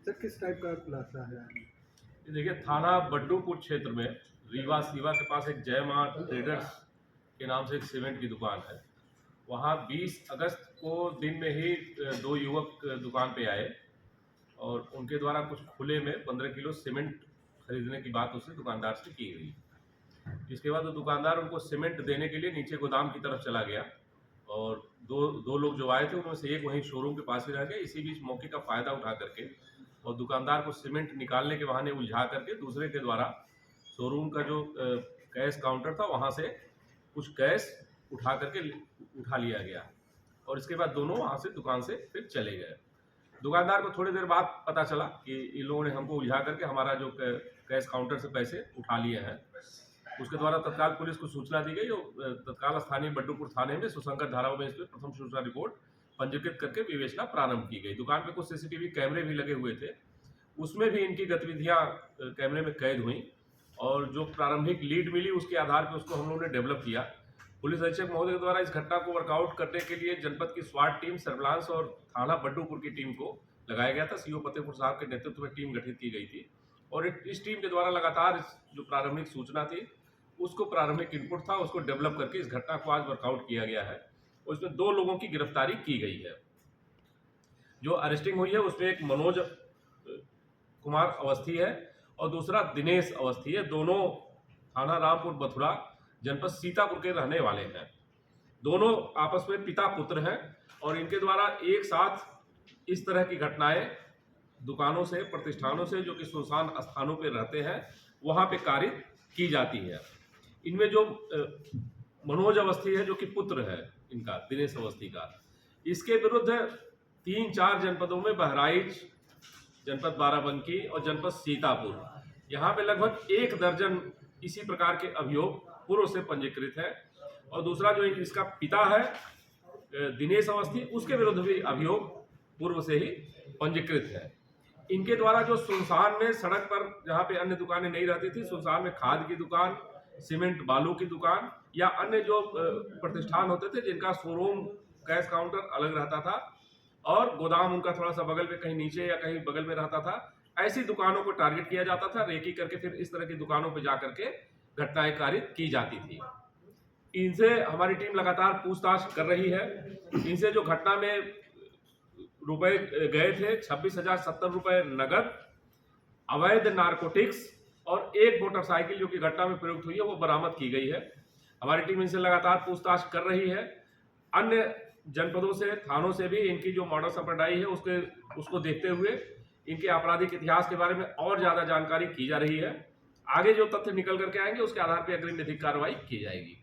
Sir किस type का खुलासा है? ये देखिए, थाना बड्डूपुर क्षेत्र में रीवा सीवा के पास एक जय मां ट्रेडर्स के नाम से एक सीमेंट की दुकान है। वहाँ 20 अगस्त को दिन में ही दो युवक दुकान पे आए और उनके द्वारा कुछ खुले में 15 किलो सीमेंट खरीदने की बात उससे दुकानदार से की गई। जिसके बाद वो दुकानदार उनको सीमेंट देने के लिए नीचे गोदाम की तरफ चला गया और दो लोग जो आए थे उनमें से एक वहीं शोरूम के पास ही रह गया। इसी बीच मौके का फ़ायदा उठा करके और दुकानदार को सीमेंट निकालने के बहाने उलझा करके दूसरे के द्वारा शोरूम का जो कैश काउंटर था वहाँ से कुछ कैश उठा लिया गया और इसके बाद दोनों वहाँ से दुकान से फिर चले गए। दुकानदार को थोड़ी देर बाद पता चला कि इन लोगों ने हमको उलझा करके हमारा जो कैश काउंटर से पैसे उठा लिए हैं। उसके द्वारा तत्काल पुलिस को सूचना दी गई और तत्काल स्थानीय बड्डूपुर थाने में सुसंगत धाराओं में इस पर प्रथम सूचना रिपोर्ट पंजीकृत करके विवेचना प्रारंभ की गई। दुकान पे कुछ सीसीटीवी कैमरे भी लगे हुए थे, उसमें भी इनकी गतिविधियां कैमरे में कैद हुई और जो प्रारंभिक लीड मिली उसके आधार पर उसको हम लोगों ने डेवलप किया। पुलिस अधीक्षक महोदय द्वारा इस घटना को वर्कआउट करने के लिए जनपद की स्वाट टीम, सर्विलांस और थाना बड्डूपुर की टीम को लगाया गया था। सीओ फतेहपुर साहब के नेतृत्व में टीम गठित की गई थी और इस टीम के द्वारा लगातार जो प्रारंभिक सूचना थी उसको प्रारंभिक इनपुट था उसको डेवलप करके इस घटना को आज वर्कआउट किया गया है। उसमें 2 लोगों की गिरफ्तारी की गई है। जो अरेस्टिंग हुई है उसमें एक मनोज कुमार अवस्थी है और दूसरा दिनेश अवस्थी है। दोनों थाना रामपुर बथुड़ा जनपद सीतापुर के रहने वाले हैं। दोनों आपस में पिता पुत्र हैं और इनके द्वारा एक साथ इस तरह की घटनाएं दुकानों से, प्रतिष्ठानों से जो कि सुनसान स्थानों पर रहते हैं वहां पे कारित की जाती है। इनमें जो मनोज अवस्थी है जो कि पुत्र है इनका दिनेश अवस्थी का, इसके विरुद्ध 3-4 जनपदों में बहराइच, जनपद बाराबंकी और जनपद सीतापुर, यहाँ पे लगभग 1 दर्जन इसी प्रकार के अभियोग पूर्व से पंजीकृत है। और दूसरा जो इसका पिता है दिनेश अवस्थी, उसके विरुद्ध भी अभियोग पूर्व से ही पंजीकृत है। इनके द्वारा जो सुनसान में सड़क पर जहाँ पे अन्य दुकानें नहीं रहती थी, सुनसान में खाद की दुकान, सीमेंट बालू की दुकान या अन्य जो प्रतिष्ठान होते थे जिनका शोरूम, कैश काउंटर अलग रहता था और गोदाम उनका थोड़ा सा बगल में कहीं नीचे या कहीं बगल में रहता था, ऐसी दुकानों को टारगेट किया जाता था। रेकी करके फिर इस तरह की दुकानों पर जा करके घटनाएं कारित की जाती थी। इनसे हमारी टीम लगातार पूछताछ कर रही है। इनसे जो घटना में रुपए गए थे 26,070 रुपए नगद, अवैध नारकोटिक्स और एक मोटरसाइकिल जो कि घटना में प्रयुक्त हुई है वो बरामद की गई है। हमारी टीम इनसे लगातार पूछताछ कर रही है। अन्य जनपदों से, थानों से भी इनकी जो मॉडस ऑपरेंडी है उसको देखते हुए इनके आपराधिक इतिहास के बारे में और ज़्यादा जानकारी की जा रही है। आगे जो तथ्य निकल करके आएंगे उसके आधार पर अग्रिम विधिक कार्रवाई की जाएगी।